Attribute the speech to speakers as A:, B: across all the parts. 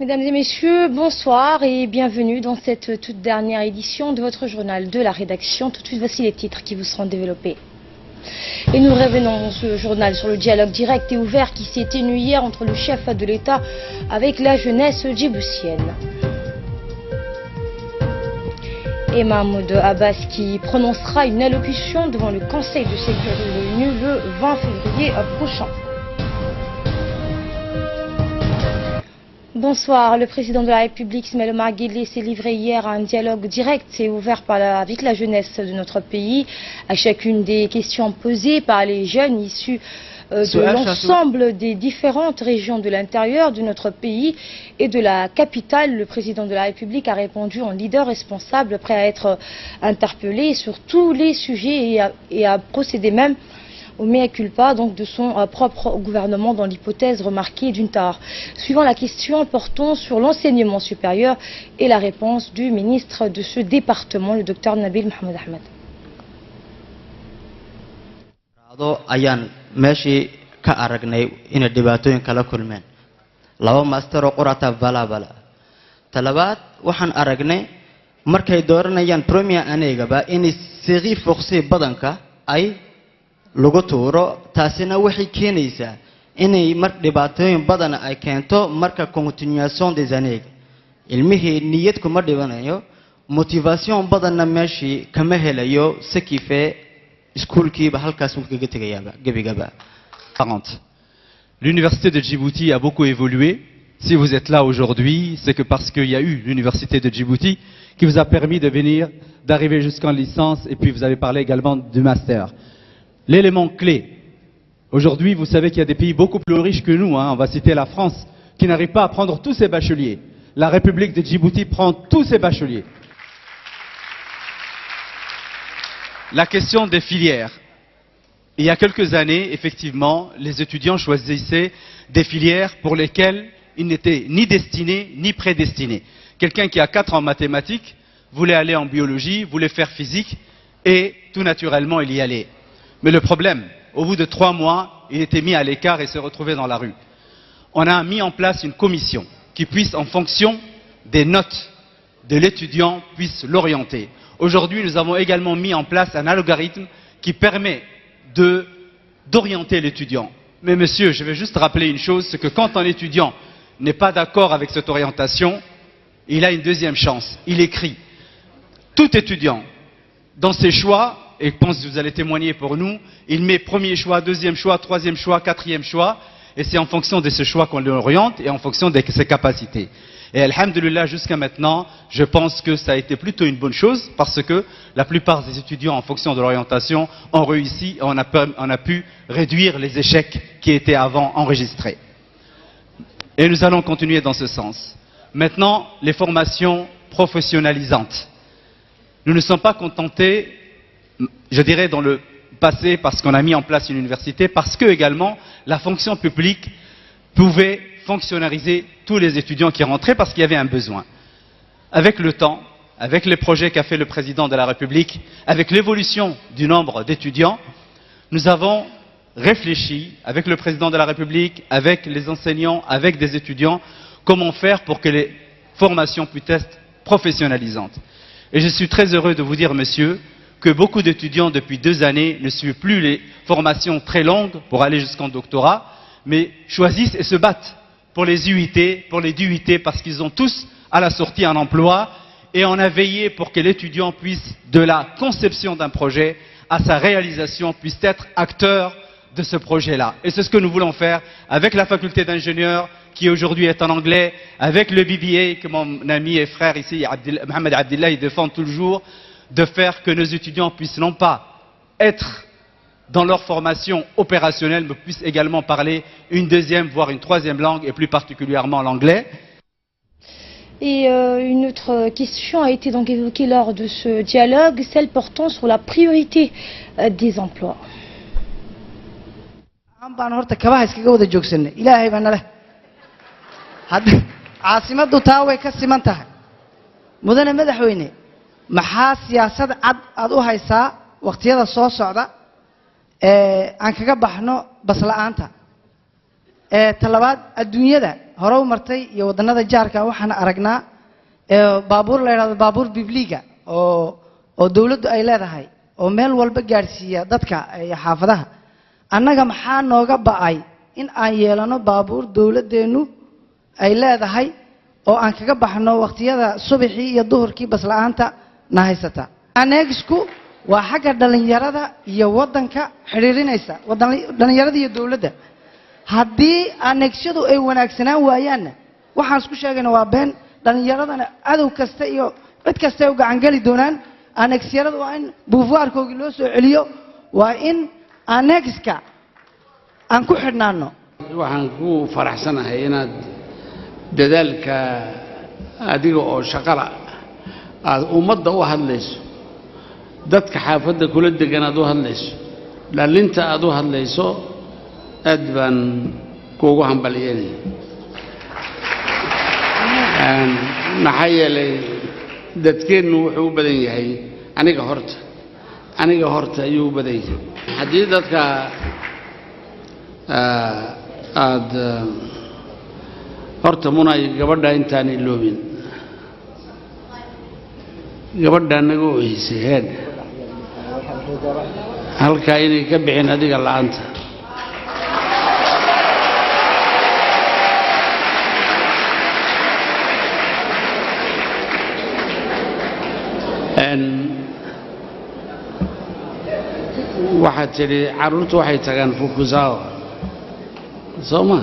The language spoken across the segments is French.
A: Mesdames et messieurs, bonsoir et bienvenue dans cette toute dernière édition de votre journal de la rédaction. Tout de suite, voici les titres qui vous seront développés. Et nous revenons dans ce journal sur le dialogue direct et ouvert qui s'est tenu hier entre le chef de l'État avec la jeunesse djiboutienne. Et Mahmoud Abbas qui prononcera une allocution devant le Conseil de sécurité de l'ONU le 20 février prochain. Bonsoir. Le président de la République, Ismaël Omar Guelleh, s'est livré hier à un dialogue direct et ouvert avec la jeunesse de notre pays. À chacune des questions posées par les jeunes issus de l'ensemble des différentes régions de l'intérieur de notre pays et de la capitale, le président de la République a répondu en leader responsable, prêt à être interpellé sur tous les sujets et à procéder même au mea culpa donc de son propre gouvernement dans l'hypothèse remarquée d'une tare. Suivant la question, portons sur l'enseignement supérieur et la réponse du ministre de ce département, le docteur Nabil Mohamed Ahmed.
B: ayaan meeshii ka aragnay inay dhibaatooyin kala kulmeen laba master oo qorata balabala talabaad waxaan aragnay markay dooranayaan premier anigaba in série forcée badanka ay lagu tuuro taasina waxay keenaysaa inay mar dhibaatooyin badan ay keento marka continuation des années ilmihii niyad kuma dhibanayo motivation badanna meeshii kama helayo ce qui fait
C: L'université de Djibouti a beaucoup évolué. Si vous êtes là aujourd'hui, c'est que parce qu'il y a eu l'université de Djibouti qui vous a permis de venir, d'arriver jusqu'en licence, et puis vous avez parlé également du master. L'élément clé, aujourd'hui vous savez qu'il y a des pays beaucoup plus riches que nous, on va citer la France, qui n'arrive pas à prendre tous ses bacheliers. La République de Djibouti prend tous ses bacheliers. La question des filières. Il y a quelques années, effectivement, les étudiants choisissaient des filières pour lesquelles ils n'étaient ni destinés ni prédestinés. Quelqu'un qui a 4 ans en mathématiques voulait aller en biologie, voulait faire physique et tout naturellement il y allait. Mais le problème, au bout de 3 mois, il était mis à l'écart et se retrouvait dans la rue. On a mis en place une commission qui puisse, en fonction des notes de l'étudiant, puisse l'orienter. Aujourd'hui, nous avons également mis en place un algorithme qui permet d'orienter l'étudiant. Mais monsieur, je vais juste rappeler une chose, c'est que quand un étudiant n'est pas d'accord avec cette orientation, il a une deuxième chance. Il écrit. Tout étudiant, dans ses choix, et je pense que vous allez témoigner pour nous, il met premier choix, deuxième choix, troisième choix, quatrième choix, et c'est en fonction de ce choix qu'on l'oriente et en fonction de ses capacités. Et alhamdulillah, jusqu'à maintenant, je pense que ça a été plutôt une bonne chose parce que la plupart des étudiants, en fonction de l'orientation, ont réussi et on a pu réduire les échecs qui étaient avant enregistrés. Et nous allons continuer dans ce sens. Maintenant, les formations professionnalisantes. Nous ne sommes pas contentés, je dirais, dans le passé parce qu'on a mis en place une université, parce que également, la fonction publique pouvait fonctionnariser tous les étudiants qui rentraient parce qu'il y avait un besoin. Avec le temps, avec les projets qu'a fait le président de la République, avec l'évolution du nombre d'étudiants, nous avons réfléchi avec le président de la République, avec les enseignants, avec des étudiants, comment faire pour que les formations puissent être professionnalisantes. Et je suis très heureux de vous dire, monsieur, que beaucoup d'étudiants depuis 2 années ne suivent plus les formations très longues pour aller jusqu'en doctorat, mais choisissent et se battent pour les UIT, pour les DUIT, parce qu'ils ont tous à la sortie un emploi, et on a veillé pour que l'étudiant puisse, de la conception d'un projet à sa réalisation, puisse être acteur de ce projet-là. Et c'est ce que nous voulons faire avec la faculté d'ingénieurs, qui aujourd'hui est en anglais, avec le BBA, que mon ami et frère ici, Mohamed Abdillah, il défend toujours, de faire que nos étudiants puissent non pas être dans leur formation opérationnelle, mais puissent également parler une deuxième, voire une troisième langue, et plus particulièrement l'anglais.
A: Et une autre question a été donc évoquée lors de ce dialogue, celle portant sur la priorité des emplois.
D: aan kaga baxno bas la'aanta talabaad adduunyada hore u martay iyo wadannada jaarka waxaan aragnaa baabuur la yiraahdo baabuur bibliga oo dawladdu ay leedahay oo meel walba gaarsiiya dadka xaafadaha annaga maxaa nooga ba'ay in aan yeelano baabuur dawladdeenu ay leedahay oo aan kaga baxno waqtiyada subaxii iyo duhurkii bas la'aanta na haysata anneexku waa xagga dhalinyarada iyo wadanka xiriirinaysa dhalinyarada iyo dawladda haddii anneexyadu ay wanaagsanaan waayaanna waxaan isku sheegaynaa waa been dhalinyaradana adow kasta iyo cid kasta ay u gacan gali doonaan anneexyadu waa in buufaarkoogii loo soo celiyo waa in anneexka aan ku xidhnaano
E: waxaan ku faraxsanahay inaad dadaalka adiga oo shaqala aad ummadda u hadlayso dadka xaafadda kula degan aad u hadlayso dhalinta aad u hadlayso aad baan kuugu hambalyeynaya maxaa yeelay dadkeennu wuxuu u badan yahay aniga horta ayuu u badan yahay haddii dadka aad horta munay gabadha intaan iloobin gabadha naga oohisay heed halkaa inay ka bixin adiga la'aanta waxaad tidhi carruurtu waxay tagaan fukuzawa soo ma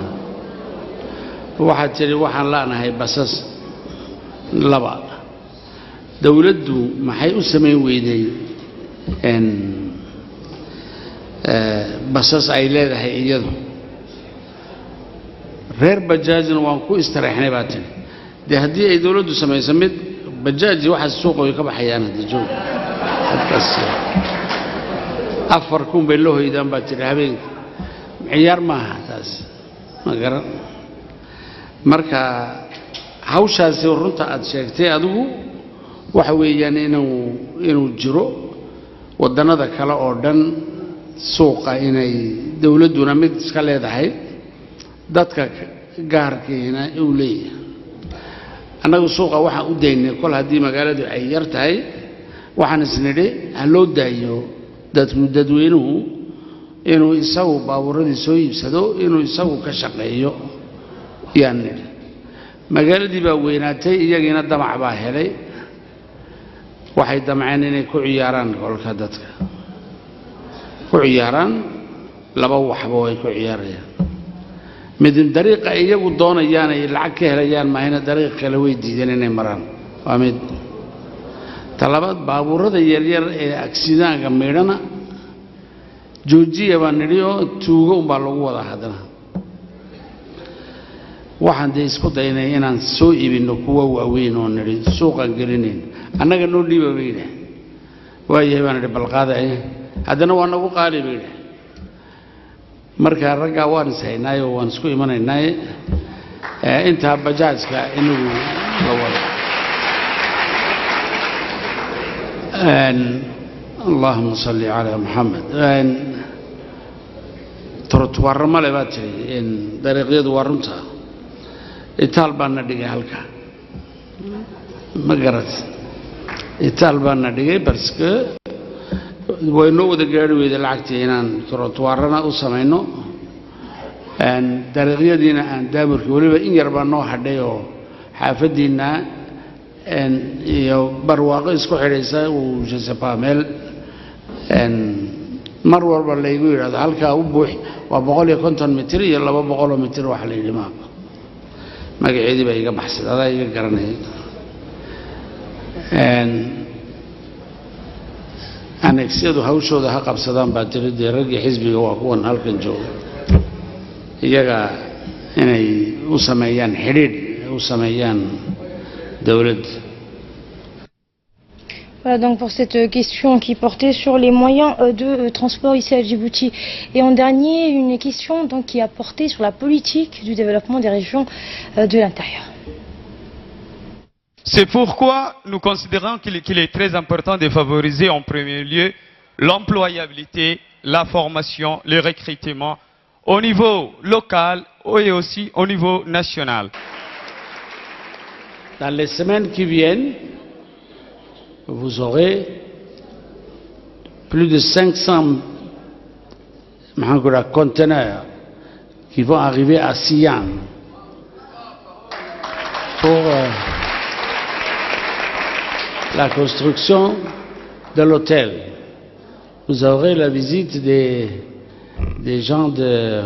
E: waxaad tidhi waxaan la'nahay basas laba dawladdu maxay u samayn weyday basas ay leedahay iyadu reer bajaajna waan ku istiraexnay baa tidhi dee haddii ay dawladdu samayso mid bajaaji waxaas suuqa way ka baxayaan hadda joog dadkaas 4,000 bay loo hoydaan baa tidhi habeenkii ciyaar maaha taas ma garan marka hawshaasi runta aad sheegtay adigu waxa weeyaan inuu jiro wadannada kale oo dhan suuqa inay dawladduna mid iska leedahay dadka gaarkiina uu leeyahay annagu suuqa waxaan u daynay kol haddii magaaladu ay yar tahay waxaan isnidhi ha loo daayo dadweynuhu inuu isagu baabuuradii soo iibsado inuu isagu ka shaqeeyo yaan nidhi magaaladii baa weynaatay iyagiina damac baa helay waxay damceen inay ku ciyaaraan kolka dadka ku ciyaaraan laba waxba way ku ciyaarayaan midin dariiqa iyagu doonayaan ay lacag ka helayaan maahina dariiq kale way diideen inay maraan waa mid talabaad baabuurada yaryar ee aksidaanka meedhana joojiya baan nidhi oo tuugo unbaa lagu wadaa haddana waxaan dee isku daynay inaan soo iibinno kuwa waaweyn oo nidhi suuqaan gelinayn annaga noo dhiiba bayidhah waayahay baan nidhi balqaadaya haddana waa nagu qaali bayidhah markaa raggaa waan is haynaayo waan isku imanaynaaye intaa bajaajka inagu la wado اللهم صل على محمد ترتوار ماله باتري إن طريقيد ورمتها إيطال بان دغه halka magarat إيطال بان دغه barska wayno wada gaari weeyday lacagtii inaan trotuarana u sameeyno dariiqyadiina aan daaburkii waliba in yar baan noo hadhay oo xaafadiina iyo barwaaqo isku xidhaysa uu jasapamel mar walba la igu yiraahdo halka u buux waa 150 mitir iyo 200 mitir wax la yidhi magaceedii baa iga baxsad adaa iga garanay anneexyadu hawshooda ha qabsadaan baa tiri dee raggii xisbiga waa kuwan halkan jooga iyaga inay u sameeyaan xidhiidh u sameeyaan dawladda.
A: Voilà donc pour cette question qui portait sur les moyens de transport ici à Djibouti. Et en dernier, une question donc qui a porté sur la politique du développement des régions de l'intérieur.
F: C'est pourquoi nous considérons qu'il est très important de favoriser en premier lieu l'employabilité, la formation, le recrutement au niveau local, et aussi au niveau national.
E: Dans les semaines qui viennent, vous aurez plus de 500 conteneurs qui vont arriver à Siam pour la construction de l'hôtel. Vous aurez la visite des gens de,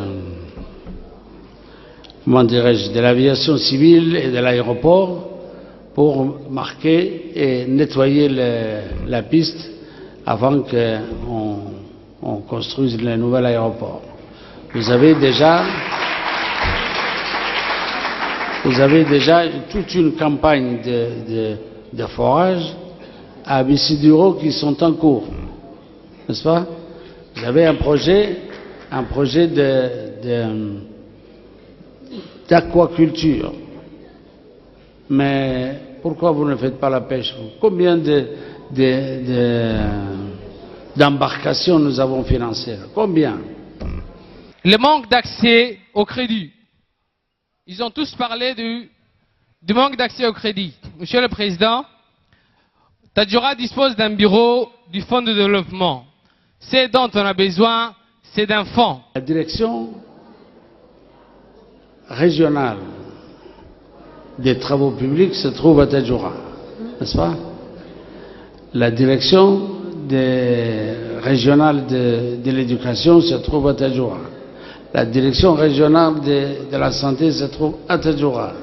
E: comment dirais-je, de l'aviation civile et de l'aéroport pour marquer et nettoyer la piste avant qu'on construise le nouvel aéroport. Vous avez déjà toute une campagne de forage à Abissiduro qui sont en cours, n'est-ce pas? Vous avez un projet d'aquaculture. Mais pourquoi vous ne faites pas la pêche? Combien d'embarcations nous avons financées? Combien?
G: Le manque d'accès au crédit. Ils ont tous parlé du manque d'accès au crédit. Monsieur le Président, Tadjoura dispose d'un bureau du Fonds de développement. Ce dont on a besoin, c'est d'un fonds.
E: La direction régionale des travaux publics se trouve à Tadjoura, n'est-ce pas? La direction régionale de l'éducation se trouve à Tadjoura. La direction régionale de la santé se trouve à Tadjoura.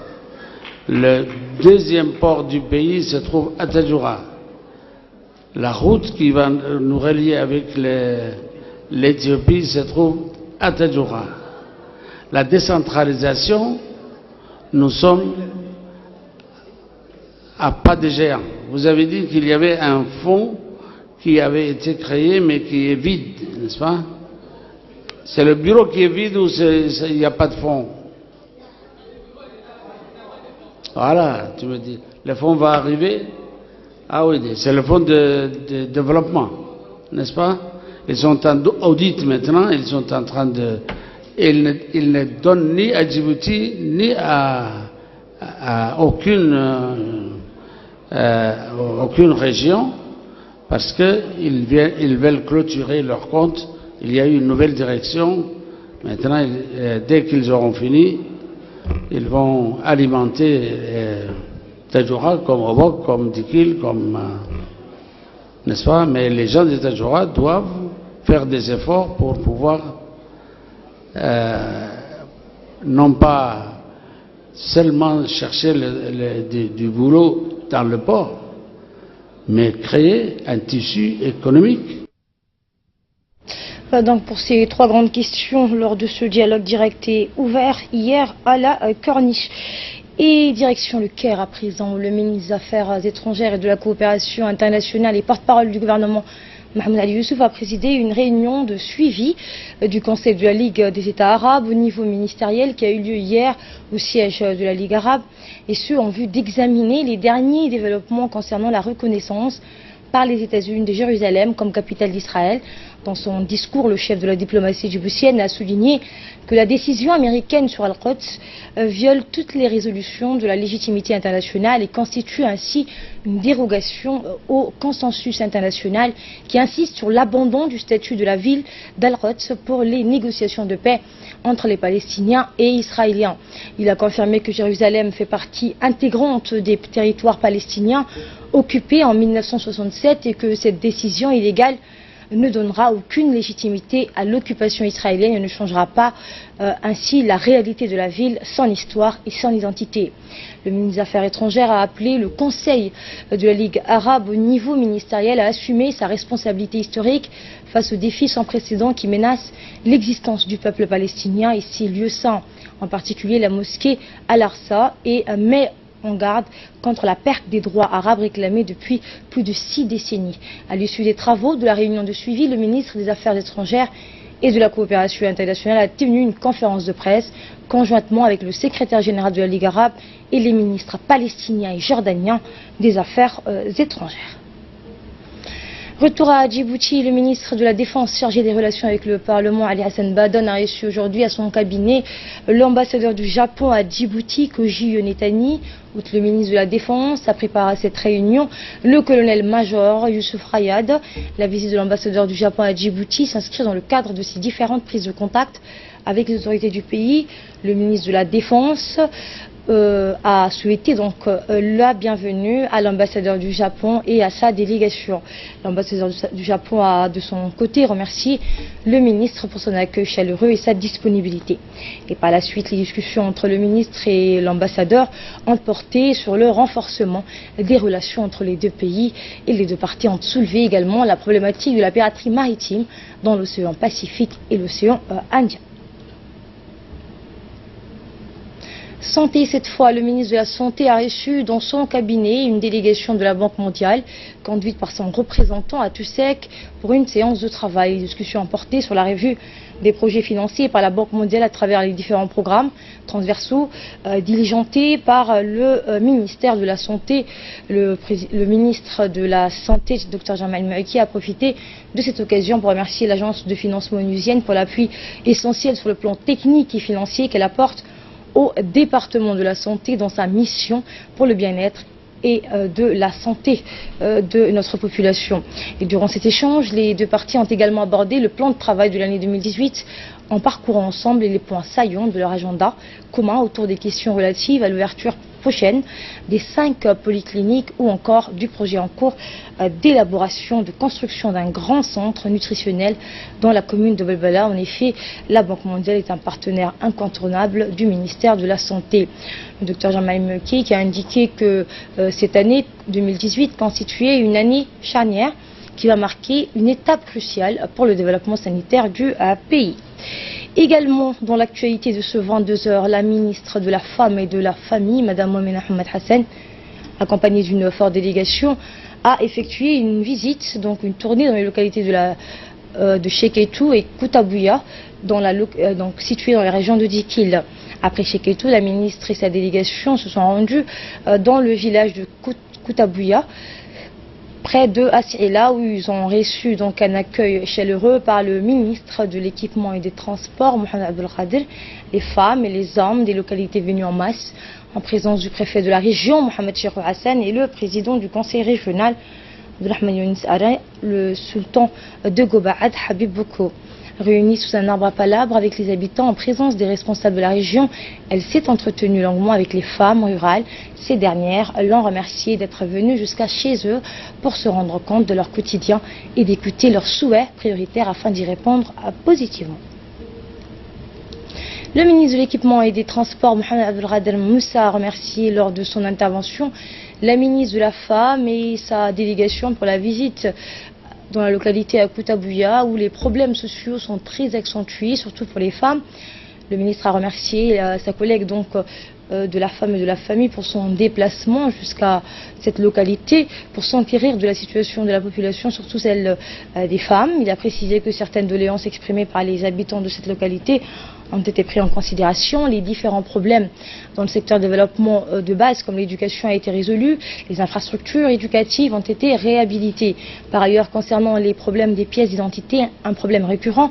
E: Le deuxième port du pays se trouve à Tadjoura. La route qui va nous relier avec l'Éthiopie se trouve à Tadjoura. La décentralisation, nous sommes à pas de géant. Vous avez dit qu'il y avait un fonds qui avait été créé mais qui est vide, n'est-ce pas? C'est le bureau qui est vide ou il n'y a pas de fonds? Voilà, tu me dis. Le fonds va arriver? Ah oui, c'est le fonds de développement, n'est-ce pas? Ils sont en audit maintenant, ils sont en train de... Ils ne donnent ni à Djibouti, ni à aucune région, parce qu'ils veulent clôturer leur compte. Il y a eu une nouvelle direction. Maintenant, dès qu'ils auront fini, ils vont alimenter Tadjoura comme Obok, comme Dikil, comme... n'est-ce pas? Mais les gens de Tadjoura doivent faire des efforts pour pouvoir non pas seulement chercher du boulot dans le port, mais créer un tissu économique.
A: Donc pour ces trois grandes questions lors de ce dialogue direct et ouvert hier à la Corniche. Et direction le Caire à présent, le ministre des Affaires étrangères et de la coopération internationale et porte-parole du gouvernement Mohamed Ali Youssouf a présidé une réunion de suivi du Conseil de la Ligue des États arabes au niveau ministériel qui a eu lieu hier au siège de la Ligue arabe, et ce en vue d'examiner les derniers développements concernant la reconnaissance par les États-Unis de Jérusalem comme capitale d'Israël. Dans son discours, le chef de la diplomatie djiboutienne a souligné que la décision américaine sur Al-Quds viole toutes les résolutions de la légitimité internationale et constitue ainsi une dérogation au consensus international qui insiste sur l'abandon du statut de la ville d'Al-Quds pour les négociations de paix entre les Palestiniens et Israéliens. Il a confirmé que Jérusalem fait partie intégrante des territoires palestiniens occupés en 1967 et que cette décision illégale ne donnera aucune légitimité à l'occupation israélienne et ne changera pas ainsi la réalité de la ville, son histoire et son identité. Le ministre des Affaires étrangères a appelé le Conseil de la Ligue arabe au niveau ministériel à assumer sa responsabilité historique face aux défis sans précédent qui menacent l'existence du peuple palestinien et ses lieux saints, en particulier la mosquée Al-Aqsa, et met en garde contre la perte des droits arabes réclamés depuis plus de 6 décennies. À l'issue des travaux de la réunion de suivi, le ministre des Affaires étrangères et de la coopération internationale a tenu une conférence de presse conjointement avec le secrétaire général de la Ligue arabe et les ministres palestiniens et jordaniens des Affaires étrangères. Retour à Djibouti, le ministre de la Défense chargé des relations avec le Parlement, Ali Hassan Badon, a reçu aujourd'hui à son cabinet l'ambassadeur du Japon à Djibouti, Koji Yonetani. Outre le ministre de la Défense, a préparé à cette réunion le colonel-major Youssouf Rayad. La visite de l'ambassadeur du Japon à Djibouti s'inscrit dans le cadre de ces différentes prises de contact avec les autorités du pays. Le ministre de la Défense a souhaité donc la bienvenue à l'ambassadeur du Japon et à sa délégation. L'ambassadeur du Japon a de son côté remercié le ministre pour son accueil chaleureux et sa disponibilité. Et par la suite, les discussions entre le ministre et l'ambassadeur ont porté sur le renforcement des relations entre les deux pays, et les deux parties ont soulevé également la problématique de la piraterie maritime dans l'océan Pacifique et l'océan Indien. Santé, cette fois, le ministre de la Santé a reçu dans son cabinet une délégation de la Banque mondiale, conduite par son représentant à Tussek pour une séance de travail. Les discussions ont porté sur la revue des projets financés par la Banque mondiale à travers les différents programmes transversaux diligentés par le ministère de la Santé. Le ministre de la Santé, Dr Jamal Mouiki, a profité de cette occasion pour remercier l'agence de financement onusienne pour l'appui essentiel sur le plan technique et financier qu'elle apporte au département de la santé dans sa mission pour le bien-être et de la santé de notre population. Et durant cet échange, les deux parties ont également abordé le plan de travail de l'année 2018 en parcourant ensemble les points saillants de leur agenda commun autour des questions relatives à l'ouverture prochaine des 5 polycliniques ou encore du projet en cours d'élaboration de construction d'un grand centre nutritionnel dans la commune de Belbala. En effet, la Banque mondiale est un partenaire incontournable du ministère de la Santé. Le Dr Jamal Mouiki qui a indiqué que cette année 2018 constituait une année charnière qui va marquer une étape cruciale pour le développement sanitaire du pays. Également, dans l'actualité de ce 22h, la ministre de la Femme et de la Famille, Mme Moumena Ahmed Hassan, accompagnée d'une forte délégation, a effectué une visite, donc une tournée dans les localités de Sheketou et Koutabouya, donc situées dans les régions de Dikil. Après Sheketou, la ministre et sa délégation se sont rendus dans le village de Koutabouya, près de Asila, où ils ont reçu donc un accueil chaleureux par le ministre de l'équipement et des transports, Mohamed Abdelkader, les femmes et les hommes des localités venues en masse, en présence du préfet de la région, Mohamed Cheikh Hassan, et le président du conseil régional, Abdelrahman Younis Ara, le sultan de Gobaad, Habib Boko. Réunie sous un arbre à palabres avec les habitants en présence des responsables de la région, elle s'est entretenue longuement avec les femmes rurales. Ces dernières l'ont remercié d'être venues jusqu'à chez eux pour se rendre compte de leur quotidien et d'écouter leurs souhaits prioritaires afin d'y répondre positivement. Le ministre de l'équipement et des transports, Mohamed Abdelkader Moussa, a remercié lors de son intervention la ministre de la Femme et sa délégation pour la visite dans la localité à Koutabouya, où les problèmes sociaux sont très accentués, surtout pour les femmes. Le ministre a remercié sa collègue donc de la Femme et de la Famille pour son déplacement jusqu'à cette localité pour s'enquérir de la situation de la population, surtout celle des femmes. Il a précisé que certaines doléances exprimées par les habitants de cette localité ont été pris en considération. Les différents problèmes dans le secteur développement de base, comme l'éducation, a été résolu. Les infrastructures éducatives ont été réhabilitées. Par ailleurs, concernant les problèmes des pièces d'identité, un problème récurrent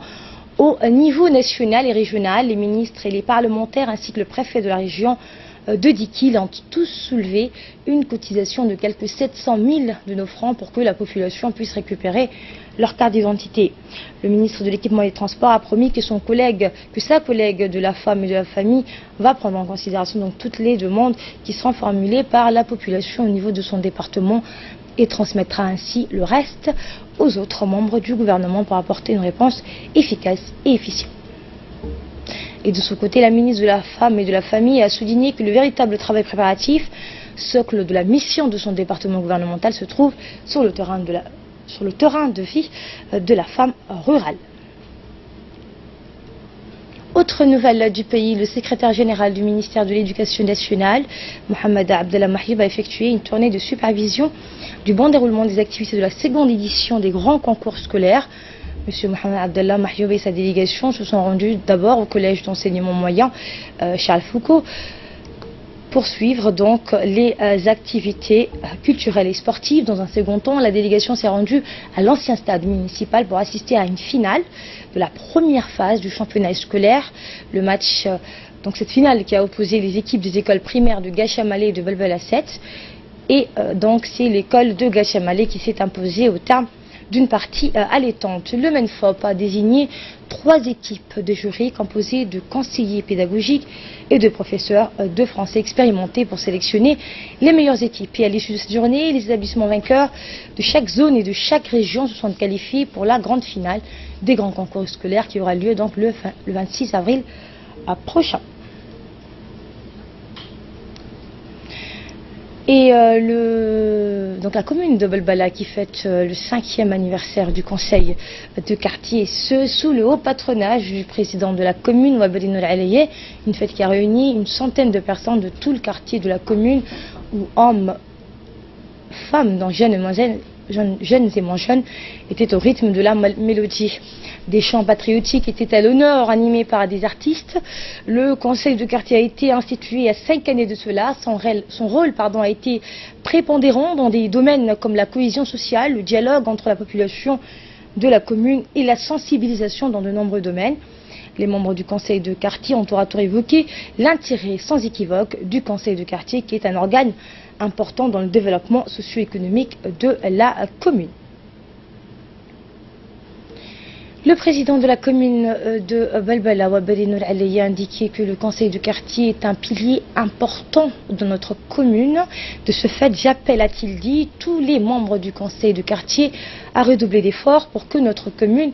A: au niveau national et régional, les ministres et les parlementaires ainsi que le préfet de la région de Dikil ont tous soulevé une cotisation de quelques 700 000 de nos francs pour que la population puisse récupérer leur carte d'identité. Le ministre de l'équipement et des transports a promis que sa collègue de la Femme et de la Famille va prendre en considération donc toutes les demandes qui seront formulées par la population au niveau de son département et transmettra ainsi le reste aux autres membres du gouvernement pour apporter une réponse efficace et efficiente. Et de son côté, la ministre de la Femme et de la Famille a souligné que le véritable travail préparatif, socle de la mission de son département gouvernemental, se trouve sur le terrain de vie de la femme rurale. Autre nouvelle du pays, le secrétaire général du ministère de l'Éducation nationale, Mohamed Abdallah Mahyoub, a effectué une tournée de supervision du bon déroulement des activités de la seconde édition des grands concours scolaires. M. Mohamed Abdallah Mahyoub et sa délégation se sont rendus d'abord au collège d'enseignement moyen Charles Foucault poursuivre donc les activités culturelles et sportives. Dans un second temps, la délégation s'est rendue à l'ancien stade municipal pour assister à une finale de la première phase du championnat scolaire. Le match, donc cette finale qui a opposé les équipes des écoles primaires de Gachamalé et de Belbela 7. Et donc c'est l'école de Gachamalé qui s'est imposée au terme d'une partie allaitante. Le MENFOP a désigné 3 équipes de jury composées de conseillers pédagogiques et de professeurs de français expérimentés pour sélectionner les meilleures équipes. Et à l'issue de cette journée, les établissements vainqueurs de chaque zone et de chaque région se sont qualifiés pour la grande finale des grands concours scolaires qui aura lieu donc le 26 avril prochain. Et donc la commune de Belbala qui fête le 5e anniversaire du conseil de quartier, ce sous le haut patronage du président de la commune, Wabri Nour Alaye, une fête qui a réuni une centaine de personnes de tout le quartier de la commune, où hommes, femmes, dont jeunes et moins jeunes, étaient au rythme de la mélodie. Des chants patriotiques étaient à l'honneur, animés par des artistes. Le conseil de quartier a été institué il y a 5 années de cela. Son rôle a été prépondérant dans des domaines comme la cohésion sociale, le dialogue entre la population de la commune et la sensibilisation dans de nombreux domaines. Les membres du conseil de quartier ont tour à tour évoqué l'intérêt sans équivoque du conseil de quartier qui est un organe important dans le développement socio-économique de la commune. Le président de la commune de Belbala, Wabri Nour Alaye, a indiqué que le conseil de quartier est un pilier important de notre commune. De ce fait, j'appelle, a-t-il dit, tous les membres du conseil de quartier à redoubler d'efforts pour que notre commune,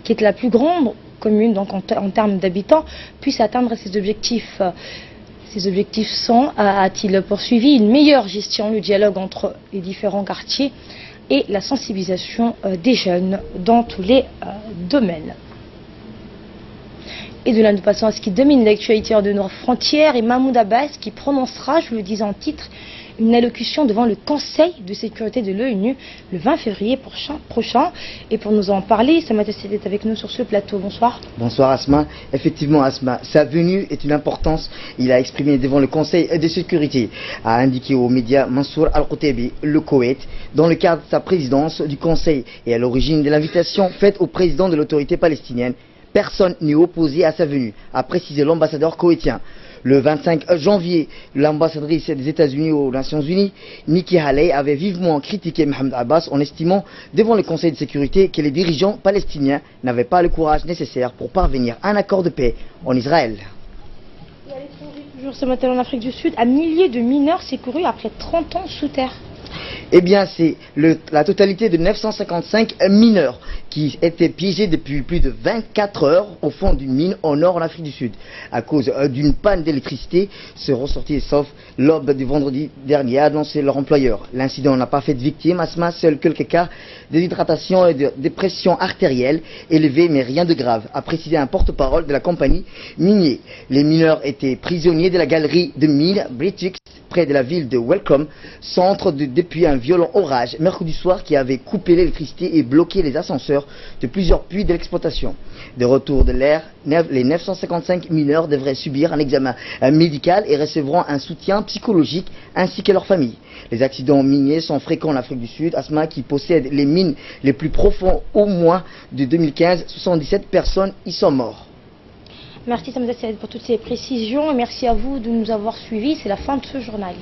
A: qui est la plus grande commune donc en termes d'habitants, puisse atteindre ses objectifs. Ces objectifs sont, a-t-il poursuivi, une meilleure gestion, le dialogue entre les différents quartiers et la sensibilisation des jeunes dans tous les domaines. Et de là, nous passons à ce qui domine l'actualité hors de nos frontières et Mahmoud Abbas qui prononcera, je le disais en titre, une allocution devant le Conseil de sécurité de l'ONU le 20 février prochain. Et pour nous en parler, Samata Sidi est avec nous sur ce plateau. Bonsoir.
H: Bonsoir Asma. Effectivement Asma, sa venue est une importance. Il a exprimé devant le Conseil de sécurité, a indiqué aux médias Mansour Al-Qutaibi, le Koweït, dans le cadre de sa présidence du Conseil et à l'origine de l'invitation faite au président de l'autorité palestinienne. Personne n'est opposé à sa venue, a précisé l'ambassadeur koweïtien. Le 25 janvier, l'ambassadrice des États-Unis aux Nations Unies, Nikki Haley, avait vivement critiqué Mahmoud Abbas en estimant devant le Conseil de sécurité que les dirigeants palestiniens n'avaient pas le courage nécessaire pour parvenir à un accord de paix en Israël.
A: Et à l'étranger, toujours ce matin en Afrique du Sud, un millier de mineurs secourus après 30 ans sous terre.
H: Eh bien, c'est la totalité de 955 mineurs qui étaient piégés depuis plus de 24 heures au fond d'une mine au nord en Afrique du Sud. À cause d'une panne d'électricité, ce ressorti sauf l'aube du vendredi dernier a annoncé leur employeur. L'incident n'a pas fait de victimes, Asma, seuls quelques cas de déshydratation et de pression artérielle élevée, mais rien de grave, a précisé un porte-parole de la compagnie minière. Les mineurs étaient prisonniers de la galerie de mine British près de la ville de Welcome, centre depuis un violent orage mercredi soir qui avait coupé l'électricité et bloqué les ascenseurs de plusieurs puits de l'exploitation. De retour de l'air, les 955 mineurs devraient subir un examen médical et recevront un soutien psychologique ainsi que leurs familles. Les accidents miniers sont fréquents en Afrique du Sud, Asma, qui possède les mines les plus profondes au moins de 2015. 77 personnes y sont mortes.
A: Merci Samada Sidi pour toutes ces précisions et merci à vous de nous avoir suivis. C'est la fin de ce journal.